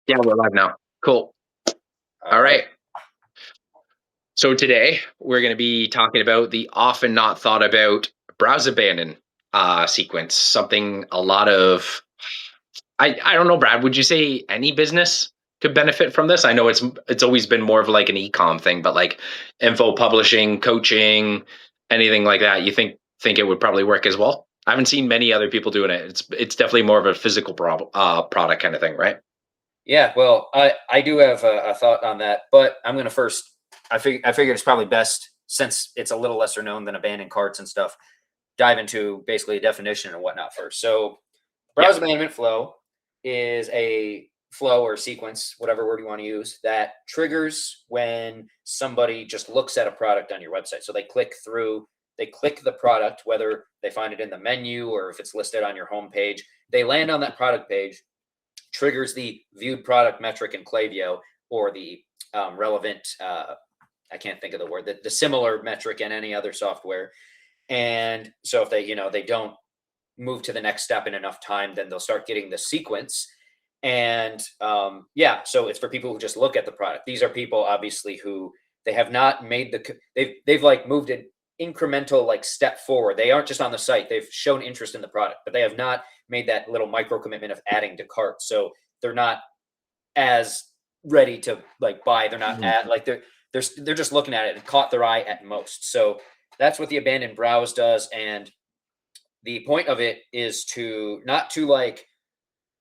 Yeah, we're live now. Cool. All All right. right. So today we're going to be talking about the often not thought about browse abandon sequence. Something a lot of I don't know, Brad. Would you say any business could benefit from this? I know it's always been more of like an e-com thing, but like info publishing, coaching, anything like that. You think it would probably work as well? I haven't seen many other people doing it. It's definitely more of a physical product kind of thing, right? Yeah. Well, I do have a thought on that, but I'm gonna first. I figured it's probably best since it's a little lesser known than abandoned carts and stuff. Dive into basically a definition and whatnot first. So, Yeah. browse abandonment flow is a flow or sequence, whatever word you want to use, that triggers when somebody just looks at a product on your website. So they click the product, whether they find it in the menu or if it's listed on your homepage. They land on that product page, triggers the viewed product metric in Klaviyo or the relevant, I can't think of the word, the similar metric in any other software. And so if they don't move to the next step in enough time, then they'll start getting the sequence. And yeah, so it's for people who just look at the product. These are people obviously who they have not made they've like moved an incremental like step forward. They aren't just on the site. They've shown interest in the product, but they have not made that little micro commitment of adding to cart. So they're not as ready to like buy. They're not Mhm. at like they're just looking at it and caught their eye at most. So that's what the abandoned browse does. And the point of it is to not to like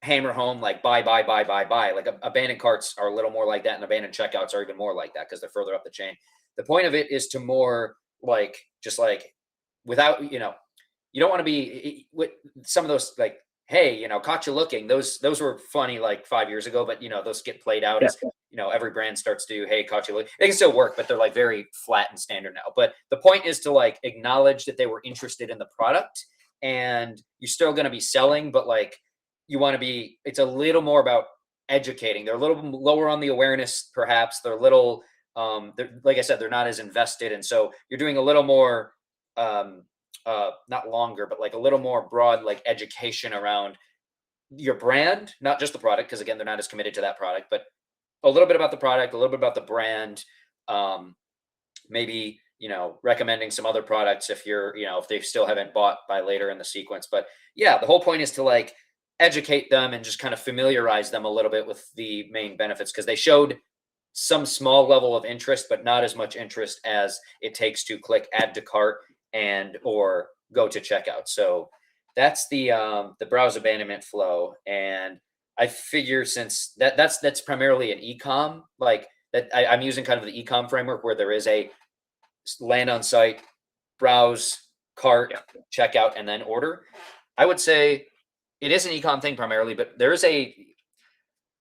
hammer home like buy. Like abandoned carts are a little more like that, and abandoned checkouts are even more like that because they're further up the chain. The point of it is to more like just like without you don't want to be with some of those like hey caught you looking those were funny like 5 years ago, but those get played out Yeah. as every brand starts to hey caught you looking. They can still work, but they're like very flat and standard now. But the point is to like acknowledge that they were interested in the product, and you're still going to be selling, but like you want to be it's a little more about educating. They're a little lower on the awareness perhaps. They're a little they're, like I said, they're not as invested, and so you're doing a little more um not longer but like a little more broad like education around your brand, not just the product, because again they're not as committed to that product, but a little bit about the product, a little bit about the brand. Maybe recommending some other products if if they still haven't bought by later in the sequence. But yeah, the whole point is to like educate them and just kind of familiarize them a little bit with the main benefits, because they showed some small level of interest but not as much interest as it takes to click add to cart and or go to checkout. So that's the browse abandonment flow. And I figure since that's primarily an ecom, like that I'm using kind of the ecom framework where there is a land on site, browse, cart, Yeah. checkout, and then order. I would say it is an ecom thing primarily, but there is a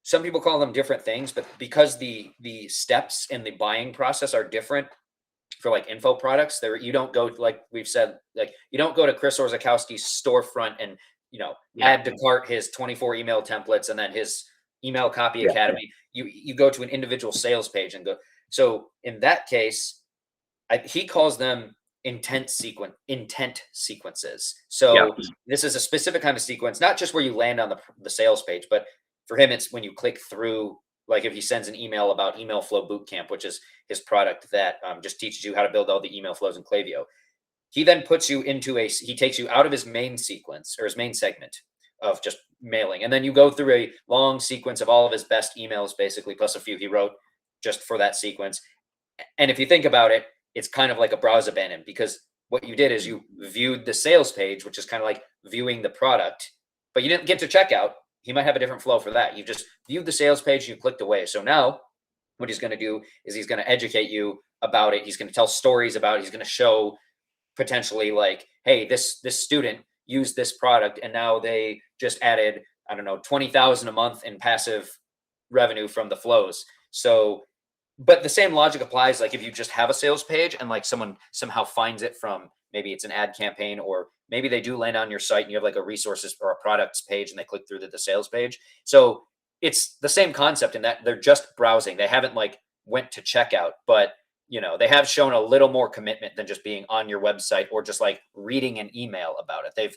some people call them different things, but because the steps in the buying process are different for like info products, there you don't go like we've said, like you don't go to Chris Orzakowski's storefront and Yeah. add to cart his 24 email templates and then his email copy Yeah. academy. You go to an individual sales page and go. So in that case, he calls them intent sequences. Yeah. So this is a specific kind of sequence, not just where you land on the sales page, but for him it's when you click through. Like if he sends an email about Email Flow Bootcamp, which is his product that just teaches you how to build all the email flows in Klaviyo. He then puts you into he takes you out of his main sequence or his main segment of just mailing, and then you go through a long sequence of all of his best emails, basically, plus a few he wrote just for that sequence. And if you think about it, it's kind of like a browse abandon, because what you did is you viewed the sales page, which is kind of like viewing the product, but you didn't get to checkout. He might have a different flow for that. You just viewed the sales page, you clicked away. So now what he's going to do is he's going to educate you about it. He's going to tell stories about it. He's going to show potentially like, hey, this student used this product and now they just added, I don't know, 20,000 a month in passive revenue from the flows. So but the same logic applies like if you just have a sales page and like someone somehow finds it from, maybe it's an ad campaign, or maybe they do land on your site and you have like a resources or a products page and they click through the sales page. So it's the same concept in that they're just browsing. They haven't like went to checkout, but they have shown a little more commitment than just being on your website or just like reading an email about it.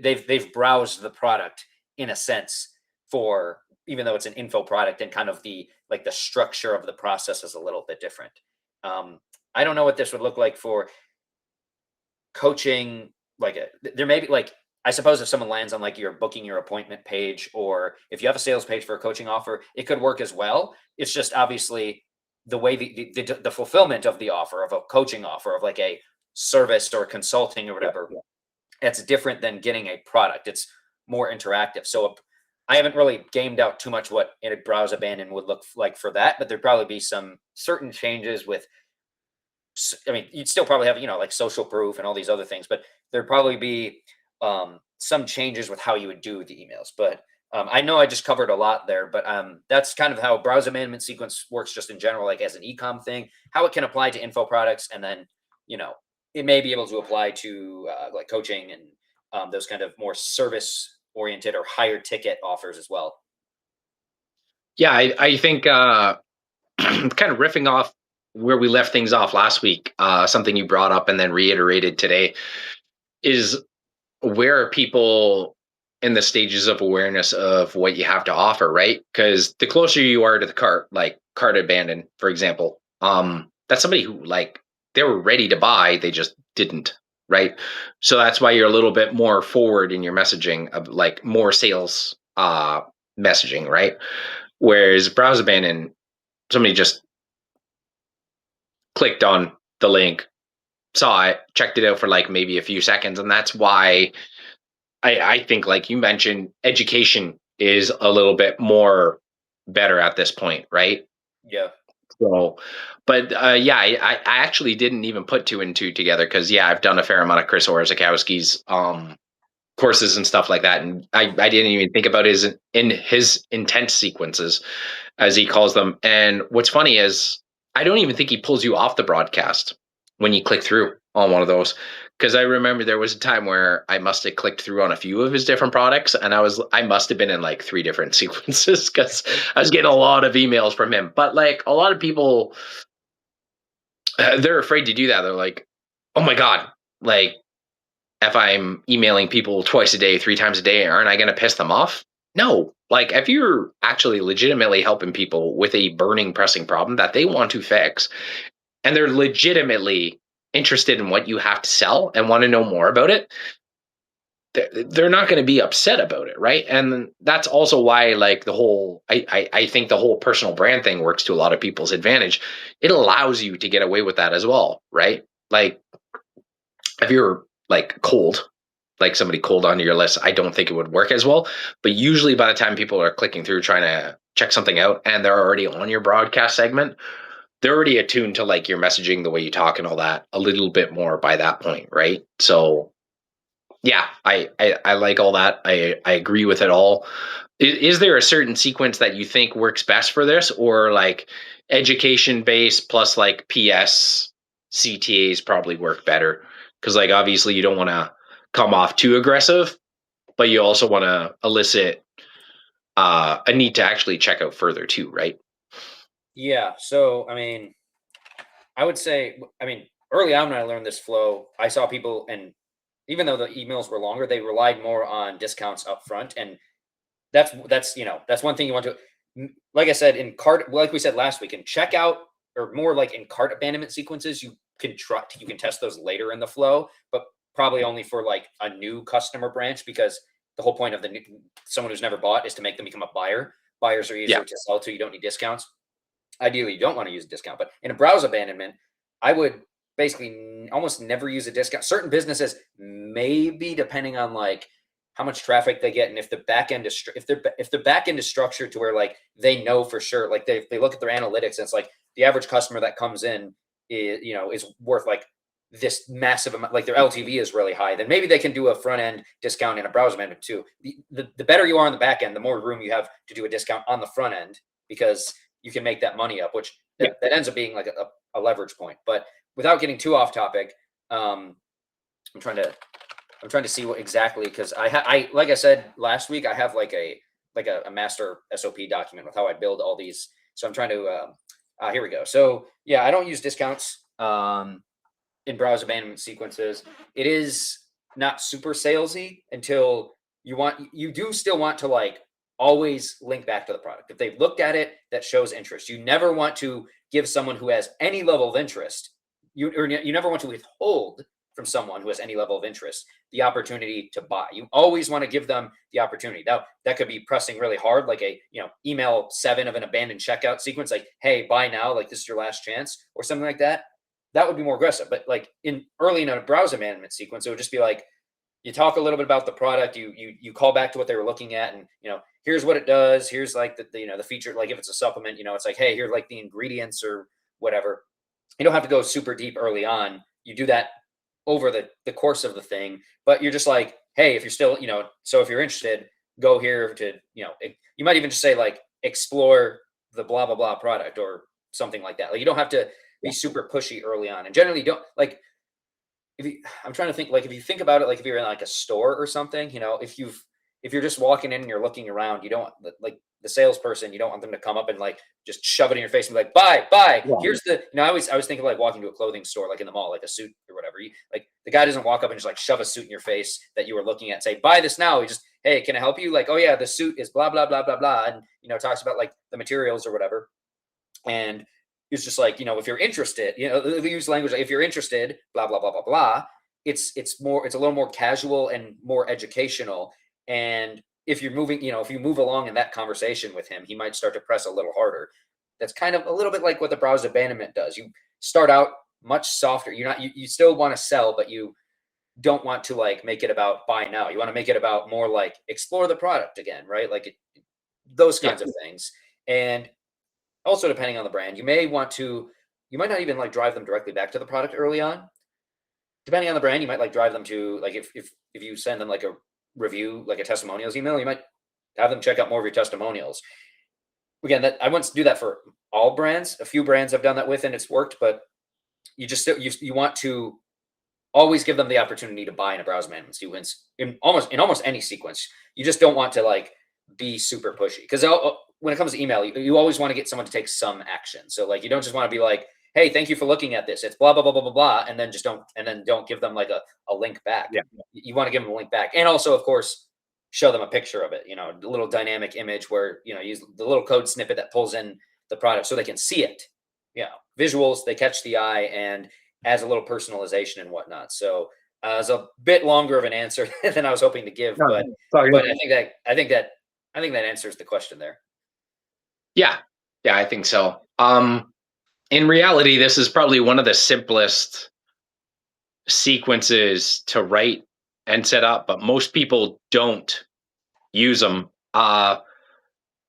They've browsed the product in a sense for even though it's an info product, and kind of the like the structure of the process is a little bit different. I don't know what this would look like for coaching. Like there may be like, I suppose if someone lands on like your booking your appointment page, or if you have a sales page for a coaching offer, it could work as well. It's just obviously the way the fulfillment of the offer, of a coaching offer, of like a service or consulting or Yeah, whatever, yeah. it's different than getting a product. It's more interactive. So I haven't really gamed out too much what a browse abandon would look like for that, but there'd probably be some certain changes with, I mean, you'd still probably have, like social proof and all these other things, but there'd probably be some changes with how you would do the emails. But I know I just covered a lot there, but that's kind of how browser management sequence works just in general, like as an ecom thing, how it can apply to info products. And then, you know, it may be able to apply to like coaching and those kind of more service oriented or higher ticket offers as well. Yeah, I think kind of riffing off where we left things off last week, something you brought up and then reiterated today is, where are people in the stages of awareness of what you have to offer, right? Because the closer you are to the cart, like cart abandon, for example, that's somebody who, like, they were ready to buy, they just didn't, right? So that's why you're a little bit more forward in your messaging, of like more sales messaging, right? Whereas browse abandon, somebody just clicked on the link, saw it, checked it out for like maybe a few seconds, and that's why I think, like you mentioned, education is a little bit more better at this point, right? Yeah. So, but yeah, I actually didn't even put two and two together, because yeah, I've done a fair amount of Chris Orzakowski's courses and stuff like that, and I didn't even think about his in his intent sequences, as he calls them. And what's funny is, I don't even think he pulls you off the broadcast when you click through on one of those. Because I remember there was a time where I must have clicked through on a few of his different products, and I must have been in like three different sequences, because I was getting a lot of emails from him. But like a lot of people, they're afraid to do that. They're like, oh my god, like, if I'm emailing people twice a day, three times a day, aren't I going to piss them off? No. Like, if you're actually legitimately helping people with a burning, pressing problem that they want to fix, and they're legitimately interested in what you have to sell and want to know more about it, they're not going to be upset about it, right? And that's also why, like, I think the whole personal brand thing works to a lot of people's advantage. It allows you to get away with that as well, right? Like, if you're like cold, like somebody cold onto your list, I don't think it would work as well. But usually by the time people are clicking through trying to check something out and they're already on your broadcast segment, they're already attuned to like your messaging, the way you talk and all that a little bit more by that point, right? So yeah, I like all that. I agree with it all. Is there a certain sequence that you think works best for this, or like education based plus like PS CTAs probably work better? Because like obviously you don't want to come off too aggressive, but you also want to elicit a need to actually check out further too, right? Yeah. So, I mean, I would say, I mean, early on when I learned this flow, I saw people, and even though the emails were longer, they relied more on discounts up front. And that's one thing you want to, like I said, in cart, like we said last week, in checkout, or more like in cart abandonment sequences, you can test those later in the flow, but probably only for like a new customer branch, because the whole point of someone who's never bought is to make them become a buyer. Buyers are Yeah. easier to sell to. You don't need discounts. Ideally, you don't want to use a discount, but in a browse abandonment, I would basically almost never use a discount. Certain businesses, maybe, depending on like how much traffic they get, and if the back end is if the back end is structured to where like they know for sure, like they look at their analytics and it's like the average customer that comes in is worth like this massive amount, like their LTV is really high, then maybe they can do a front end discount in a browse amendment too. The better you are on the back end, the more room you have to do a discount on the front end, because you can make that money up, which Yeah. that ends up being like a leverage point. But without getting too off topic, I'm trying to see what exactly, because I like I said last week, I have like a master SOP document with how I build all these. So I'm trying to here we go. So yeah, I don't use discounts in browse abandonment sequences. It is not super salesy until you do still want to like always link back to the product. If they've looked at it, that shows interest. You never want to give someone who has any level of interest, you never want to withhold from someone who has any level of interest the opportunity to buy. You always want to give them the opportunity. Now, that could be pressing really hard, like a email 7 of an abandoned checkout sequence, like, hey, buy now, like this is your last chance, or something like that. That would be more aggressive. But like in early in a browser management sequence, it would just be like, you talk a little bit about the product, you call back to what they were looking at, and here's what it does, here's like the feature, like if it's a supplement, it's like, hey, here's like the ingredients or whatever. You don't have to go super deep early on. You do that over the course of the thing, but you're just like, hey, if you're still, so if you're interested, go here to, you might even just say like, explore the blah blah blah product or something like that. Like, you don't have to be super pushy early on, and generally don't like, I'm trying to think, like, if you think about it, like if you're in like a store or something, if you're just walking in and you're looking around, you don't, like, the salesperson, you don't want them to come up and like just shove it in your face and be like, buy. Yeah. Here's the, I was thinking like walking to a clothing store, like in the mall, like a suit or whatever. Like the guy doesn't walk up and just like shove a suit in your face that you were looking at, say, buy this now. He just, hey, can I help you? Like, oh yeah, the suit is blah, blah, blah, blah, blah. And, talks about like the materials or whatever. And it's just like, if you're interested, they use language like, if you're interested, blah, blah, blah, blah, blah. It's a little more casual and more educational. And if you're moving, if you move along in that conversation with him, he might start to press a little harder. That's kind of a little bit like what the browse abandonment does. You start out much softer. You still want to sell, but you don't want to like make it about buy now. You want to make it about more like explore the product again, right? Like those Yeah. kinds of things. And also, depending on the brand, you might not even like drive them directly back to the product early on. Depending on the brand, you might like drive them to, like, if you send them like a review, like a testimonials email, you might have them check out more of your testimonials. Again, that I wouldn't do that for all brands. A few brands I've done that with and it's worked, but you want to always give them the opportunity to buy in a browse management sequence in almost any sequence. You just don't want to like be super pushy, because when it comes to email, you always want to get someone to take some action. So like, you don't just want to be like, hey, thank you for looking at this, it's blah blah blah blah blah blah, and then don't give them like a link back. Yeah. You want to give them a link back, and also of course show them a picture of it, a little dynamic image where use the little code snippet that pulls in the product so they can see it. Visuals, they catch the eye and adds a little personalization and whatnot. So it's a bit longer of an answer than I was hoping to give, No, but sorry. I think that answers the question there. Yeah. Yeah, I think so. In reality, this is probably one of the simplest sequences to write and set up, but most people don't use them.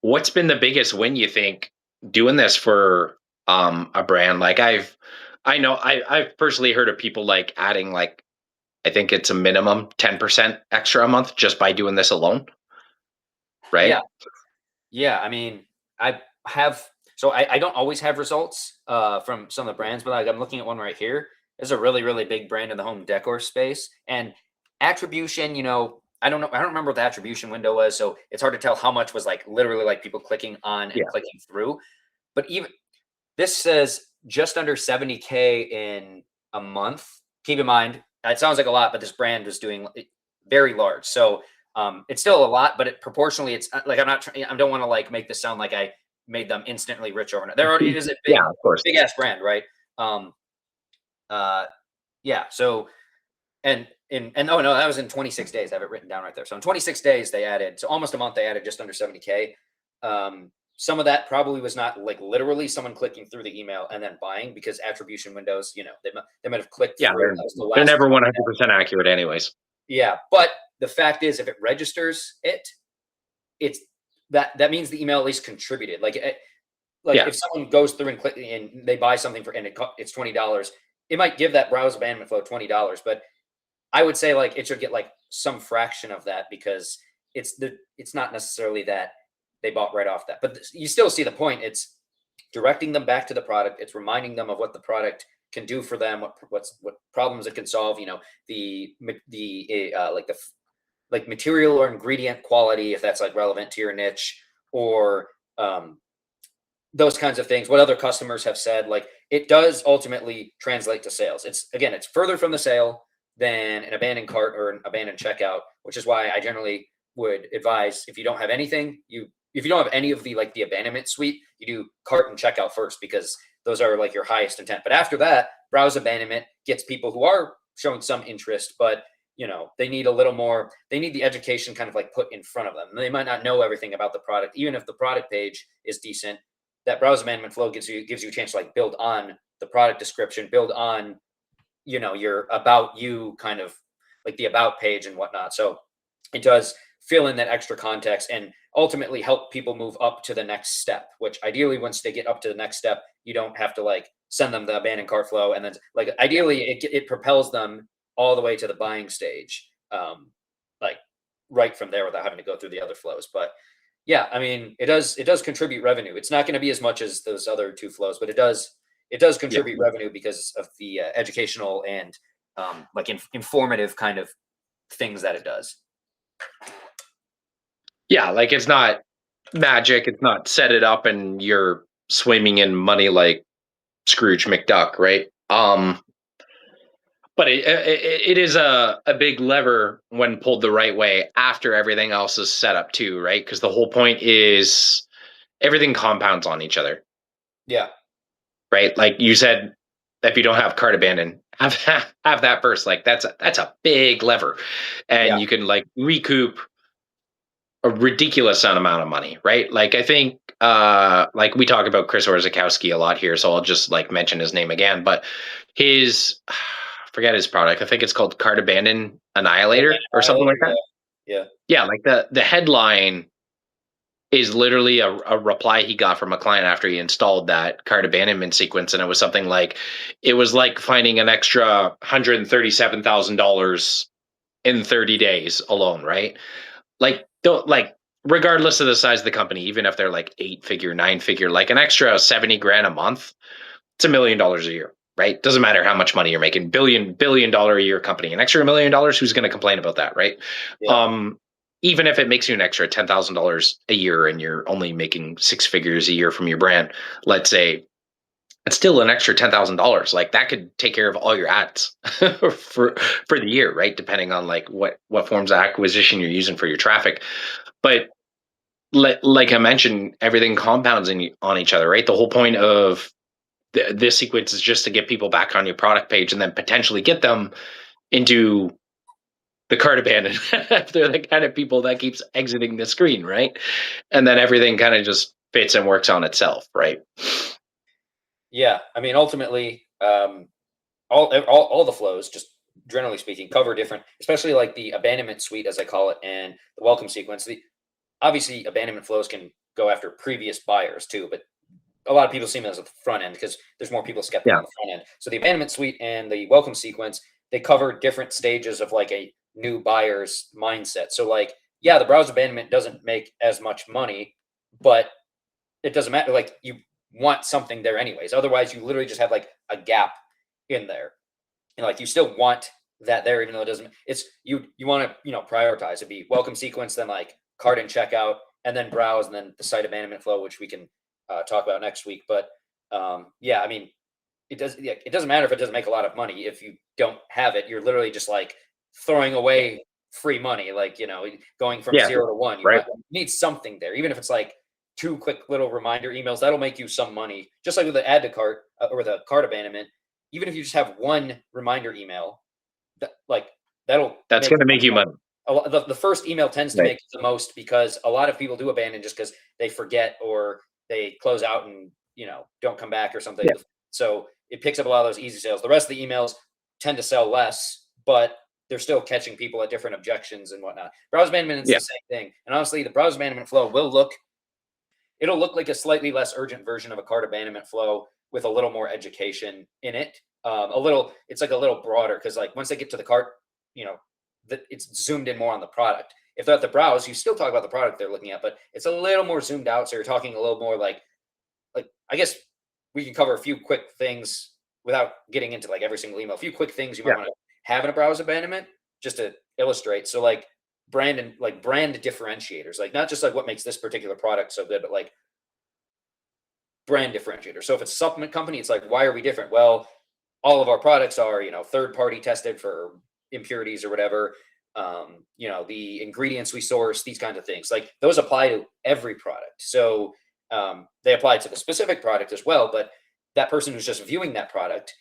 What's been the biggest win, you think, doing this for a brand? Like, I've personally heard of people like adding, like, I think it's a minimum 10% extra a month just by doing this alone. Yeah. Right? Yeah. I mean, I don't always have results from some of the brands, but like I'm looking at one right here. There's a really, really big brand in the home decor space, and attribution, I don't know. I don't remember what the attribution window was. So it's hard to tell how much was like literally like people clicking on and Yeah. clicking through. But even this says just under 70K in a month. Keep in mind, it sounds like a lot, but this brand was doing very large. So it's still a lot, but proportionally, it's like, I don't want to like make this sound like I made them instantly rich overnight. There already is a big, Yeah, of course. big ass brand, right? Yeah. So, and oh no, that was in 26 days. I have it written down right there. So in 26 days, they added, so almost a month, they added just under 70K. Some of that probably was not like literally someone clicking through the email and then buying, because attribution windows, they might have clicked Yeah, through. they're never 100% accurate anyways. Yeah. But the fact is, if it registers it's that means the email at least contributed. Like Yeah. if someone goes through and click and they buy something and it's $20, it might give that browse abandonment flow $20, but I would say like it should get like some fraction of that, because it's not necessarily that they bought right off that, but you still see the point. It's directing them back to the product. It's reminding them of what the product can do for them, what problems it can solve. Like material or ingredient quality, if that's like relevant to your niche, or those kinds of things. What other customers have said, like it does ultimately translate to sales. It's further from the sale than an abandoned cart or an abandoned checkout, which is why I generally would advise, if you don't have anything, if you don't have any of the like the abandonment suite, you do cart and checkout first, because those are like your highest intent. But after that, browse abandonment gets people who are showing some interest, but they need a little more, they need the education kind of like put in front of them. They might not know everything about the product. Even if the product page is decent, that browse abandonment flow gives you a chance to like build on the product description, build on your about you kind of like the about page and whatnot. So it does fill in that extra context and ultimately help people move up to the next step, which ideally once they get up to the next step, you don't have to like send them the abandoned cart flow. And then like Yeah. ideally it propels them all the way to the buying stage. Like right from there without having to go through the other flows. But yeah, I mean, it does contribute revenue. It's not going to be as much as those other two flows, but it does Yeah. contribute revenue because of the educational and like informative kind of things that it does. Yeah. Like it's not magic. It's not set it up and you're swimming in money like Scrooge McDuck, right? But it is a big lever when pulled the right way after everything else is set up too, right? Because the whole point is everything compounds on each other, Yeah, right? Like you said, if you don't have cart abandon, have that first. Like that's a big lever, yeah, and you can like recoup a ridiculous amount of money, right? Like I think like we talk about Chris Orzakowski a lot here, so I'll just like mention his name again. But his forget his product. I think it's called Cart Abandon Annihilator or something Annihilator. like that. Yeah, yeah, Yeah, like the headline is literally a reply he got from a client after he installed that cart abandonment sequence, and it was something like it was like finding an extra $137,000 in 30 days alone, right? Like don't like regardless of the size of the company, even if they're like 8 figure, 9 figure, like an extra 70 grand a month, it's $1 million a year, right? Doesn't matter how much money you're making, billion dollar a year company, an extra $1 million, who's going to complain about that, right? yeah, Um, Even if it makes you an extra $10,000 a year and you're only making 6 figures a year from your brand, let's say it's still an extra $10,000. Like that could take care of all your ads for the year, right? Depending on like what forms of acquisition you're using for your traffic. But like I mentioned, everything compounds on each other, right? The whole point of this sequence is just to get people back on your product page and then potentially get them into the cart abandon. They're the kind of people that keeps exiting the screen, right? And then everything kind of just fits and works on itself, right? yeah. I mean, ultimately, all the flows, just generally speaking, cover different, especially like the abandonment suite, as I call it, and the welcome sequence. The obviously abandonment flows can go after previous buyers too, but a lot of people see them as a front end because there's more people skeptical Yeah, on the front end. So the abandonment suite and the welcome sequence, they cover different stages of like a new buyer's mindset. So like, yeah, the browse abandonment doesn't make as much money, but it doesn't matter. Like you want something there anyways. Otherwise, you literally just have like a gap in there. And like you still want that there, even though it doesn't. It's you want to prioritize. It'd be welcome sequence, then like cart and checkout, and then browse, and then the site abandonment flow, which we can talk about next week. But yeah, I mean, it doesn't matter if it doesn't make a lot of money if you don't have it. You're literally just like throwing away free money, like going from yeah, 0 to 1. You right. need something there, even if it's like two quick little reminder emails. That'll make you some money, just like with the add to cart or the cart abandonment. Even if you just have one reminder email, like that'll That's make going to make you money, the first email tends to right? make the most because a lot of people do abandon just because they forget or they close out and don't come back or something. Yeah, So it picks up a lot of those easy sales. The rest of the emails tend to sell less, but they're still catching people at different objections and whatnot. Browse abandonment is yeah, the same thing, and honestly, the browse abandonment flow it'll look like a slightly less urgent version of a cart abandonment flow with a little more education in it. It's like a little broader because like once they get to the cart, it's zoomed in more on the product. If they're at the browse, you still talk about the product they're looking at, but it's a little more zoomed out. So you're talking a little more like I guess we can cover a few quick things without getting into like every single email. A few quick things you might yeah, want to have in a browse abandonment just to illustrate. So like brand differentiators, like not just like what makes this particular product so good, but like brand differentiator. So if it's a supplement company, it's like, why are we different? Well, all of our products are, third party tested for impurities or whatever. the ingredients we source, these kinds of things. Like those apply to every product. So they apply to the specific product as well. But that person who's just viewing that product,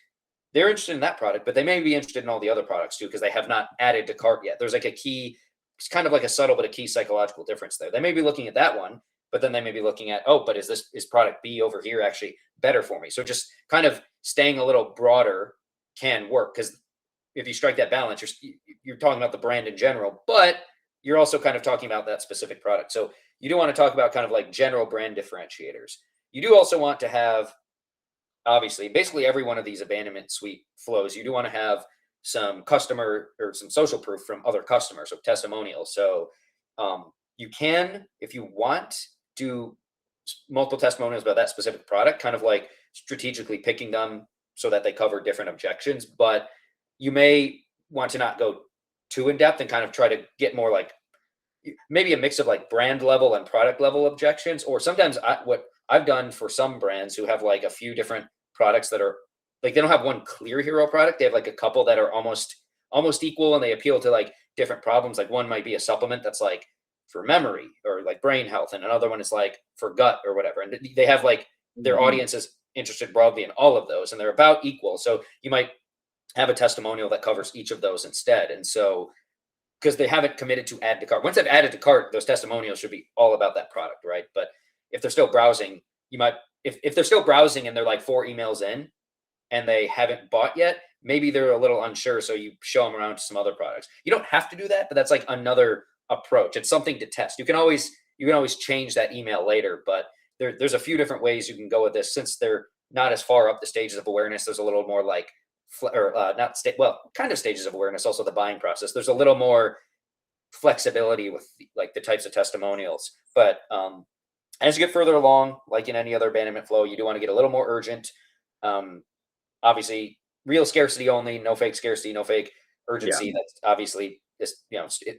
they're interested in that product, but they may be interested in all the other products too because they have not added to cart yet. There's like a key, it's kind of like a subtle but a key psychological difference there. They may be looking at that one, but then they may be looking at, oh, but is product B over here actually better for me? So just kind of staying a little broader can work because if you strike that balance, you're talking about the brand in general, but you're also kind of talking about that specific product. So you do want to talk about kind of like general brand differentiators. You do also want to have, obviously, basically every one of these abandonment suite flows, you do want to have some customer or some social proof from other customers, so testimonials. So you can, if you want, do multiple testimonials about that specific product, kind of like strategically picking them so that they cover different objections. But you may want to not go too in depth and kind of try to get more like maybe a mix of like brand level and product level objections. Or sometimes what I've done for some brands who have like a few different products that are like they don't have one clear hero product. They have like a couple that are almost equal and they appeal to like different problems. Like one might be a supplement that's like for memory or like brain health, and another one is like for gut or whatever. And they have like their Mhm. audience is interested broadly in all of those, and they're about equal. So you might have a testimonial that covers each of those instead. And so because they haven't committed to add to cart. Once they've added to cart, those testimonials should be all about that product, right? But if they're still browsing, you might if they're still browsing and they're like 4 emails in and they haven't bought yet, maybe they're a little unsure. So you show them around to some other products. You don't have to do that, but that's like another approach. It's something to test. You can always change that email later, but there's a few different ways you can go with this since they're not as far up the stages of awareness. There's a little more like or not well, kind of stages of awareness. Also, the buying process. There's a little more flexibility with like the types of testimonials. But as you get further along, like in any other abandonment flow, you do want to get a little more urgent. Um, Obviously, real scarcity only, no fake scarcity, no fake Yeah. urgency. That's obviously it's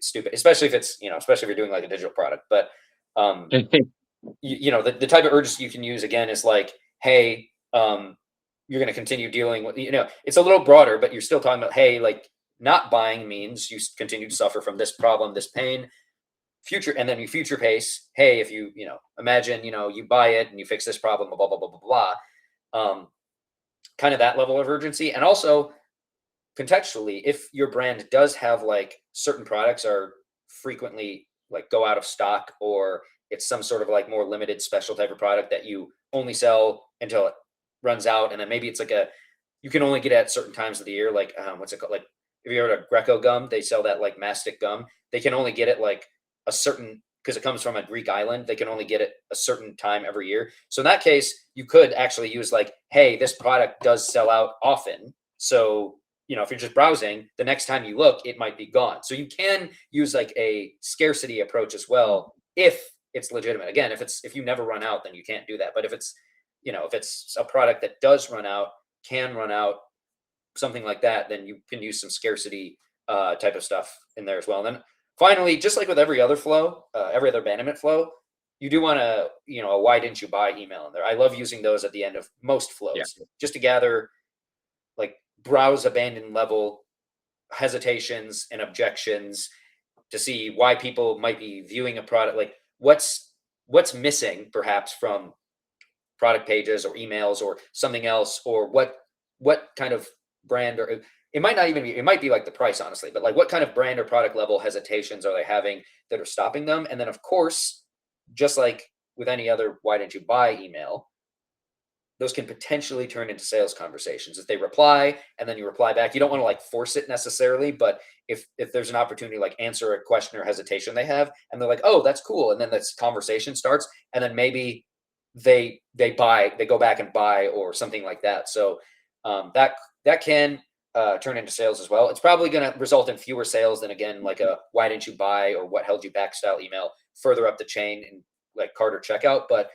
stupid, especially if it's especially if you're doing like a digital product. But um, the type of urgency you can use again is like, hey, you're going to continue dealing with, it's a little broader, but you're still talking about, hey, like not buying means you continue to suffer from this problem, this pain, future, and then you future pace. Hey, if imagine, you buy it and you fix this problem, blah, blah, blah, blah, blah, blah. Kind of that level of urgency. And also contextually, if your brand does have like certain products are frequently like go out of stock, or it's some sort of like more limited special type of product that you only sell until it runs out, and then maybe it's like you can only get it at certain times of the year, like what's it called, like if you heard of Greco gum, they sell that like mastic gum. They can only get it like a certain, because it comes from a Greek island, they can only get it a certain time every year. So in that case, you could actually use like, hey, this product does sell out often, so if you're just browsing, the next time you look, it might be gone. So you can use like a scarcity approach as well if it's legitimate. Again, if you never run out, then you can't do that. But if it's a product that does run out, can run out, something like that, then you can use some scarcity type of stuff in there as well. And then finally, just like with every other flow, every other abandonment flow, you do want to, a why didn't you buy email in there. I love using those at the end of most Yeah. flows just to gather like browse abandon level hesitations and objections to see why people might be viewing a product, like what's missing perhaps from product pages or emails or something else, or what kind of brand, or it might not even be, it might be like the price honestly, but like what kind of brand or product level hesitations are they having that are stopping them. And then of course, just like with any other why didn't you buy email, those can potentially turn into sales conversations if they reply and then you reply back. You don't want to like force it necessarily, but if there's an opportunity, like answer a question or hesitation they have, and they're like, oh, that's cool, and then this conversation starts, and then maybe they go back and buy or something like that. So that can turn into sales as well. It's probably going to result in fewer sales than, again, like a why didn't you buy or what held you back style email further up the chain in like cart or checkout. But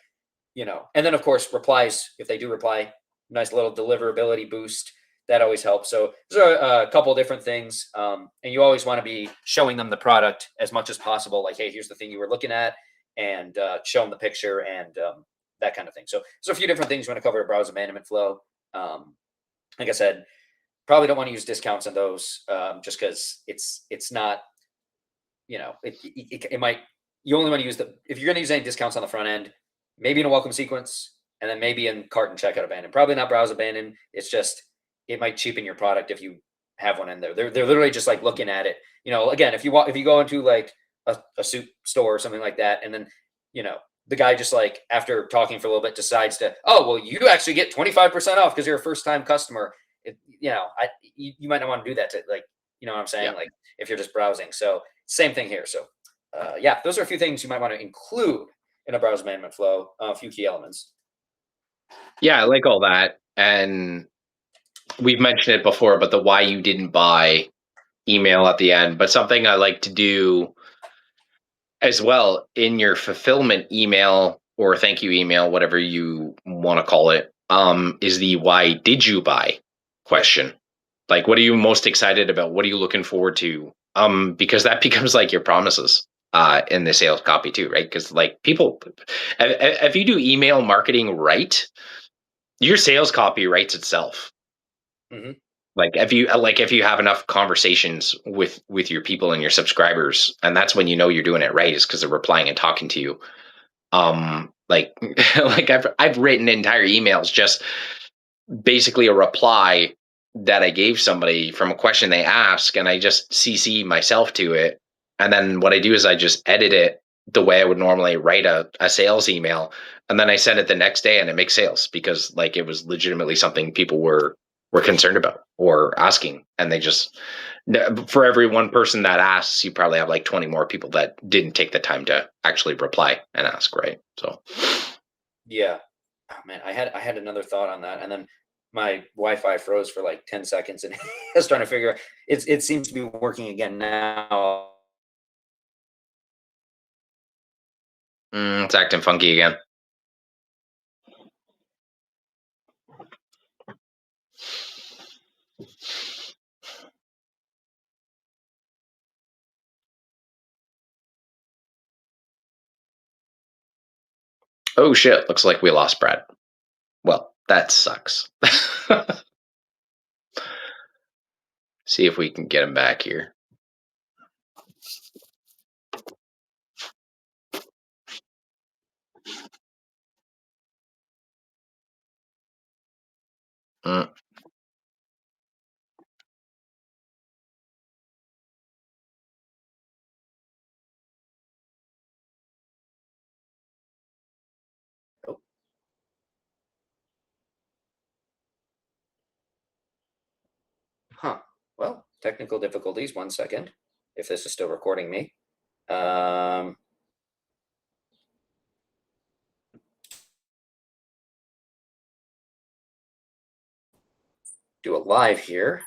and then of course replies, if they do reply, nice little deliverability boost, that always helps. So there's a couple different things, and you always want to be showing them the product as much as possible, like, hey, here's the thing you were looking at, and show them the picture and that kind of thing. So there's a few different things you want to cover to browse abandonment flow. Like I said, probably don't want to use discounts on those, just because it's not it might, you only want to use if you're going to use any discounts on the front end, maybe in a welcome sequence, and then maybe in cart and checkout abandon. Probably not browse abandon. It's just, it might cheapen your product if you have one in there. They're literally just like looking at it. Again, if you go into like a suit store or something like that, and then the guy just like after talking for a little bit decides to, oh well, you actually get 25% off because you're a first time customer. You might not want to do that to, like, what I'm saying, Yeah. like if you're just browsing. So same thing here. So yeah, those are a few things you might want to include in a browser management flow. A few key elements. Yeah, I like all that. And we've mentioned it before, but the why you didn't buy email at the end. But something I like to do as well in your fulfillment email or thank you email, whatever you want to call it, is the why did you buy Yep. question. Like, what are you most excited about? What are you looking forward to? Because that becomes like your promises in the sales copy too, right? Because like people, if you do email marketing right, your sales copy writes itself. Mm-hmm. Like if you have enough conversations with your people and your subscribers, and that's when you know you're doing it right, is because they're replying and talking to you. Like like I've written entire emails just basically a reply that I gave somebody from a question they ask, and I just CC myself to it. And then what I do is I just edit it the way I would normally write a sales email. And then I send it the next day and it makes sales because like it was legitimately something people were concerned about or asking. And they just, for every one person that asks, you probably have like 20 more people that didn't take the time to actually reply and ask, right? So Yeah. Oh, man, I had another thought on that, and then my Wi-Fi froze for like 10 seconds, and I was trying to figure out. It seems to be working again now. it's acting funky again. Oh shit, looks like we lost Brad. Well, that sucks. See if we can get him back here. Mm. Oh, huh. Well, technical difficulties. 1 second. If this is still recording me. Um, do a live here.